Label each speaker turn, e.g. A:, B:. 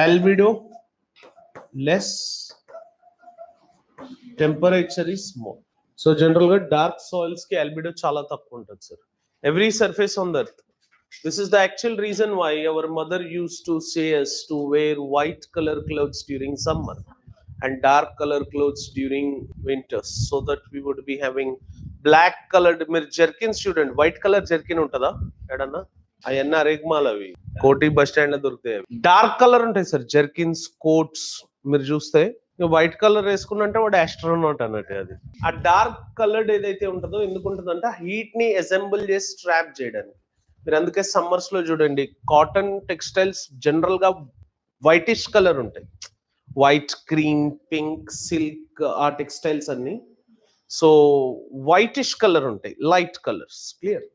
A: albedo less, temperature is more. So general గా dark soils కి albedo చాలా తక్కువ ఉంటుంది sir. Every surface on the earth. This is the actual reason why our mother used to say us to wear white color clothes during summer and dark color clothes during winters, so that we would be having black colored మీరు jerkins చూడండి, white colour jerkin ఉంటుందా ఎడన్నా? అవన్నీ అరేగ్మాల్, అవి కోటి bus stand లో దొరుకుతాయి. Dark colour ఉంటాయి sir jerkins, quotes. మీరు చూస్తే వైట్ కలర్ వేసుకున్నంటే వాడు ఆస్ట్రోనాట్ అన్నట్టు. అది ఆ డార్క్ కలర్డ్ ఏదైతే ఉంటుందో ఎందుకు ఉంటుందంటే హీట్ ని అసెంబుల్ చేసి ట్రాప్ చేయడానికి. మీరు అందుకే సమ్మర్స్ లో చూడండి కాటన్ టెక్స్టైల్స్ జనరల్ గా వైటిష్ కలర్ ఉంటాయి, వైట్, క్రీమ్, పింక్, సిల్క్, ఆ టెక్స్టైల్స్ అన్ని సో వైటిష్ కలర్ ఉంటాయి, లైట్ కలర్స్. క్లియర్?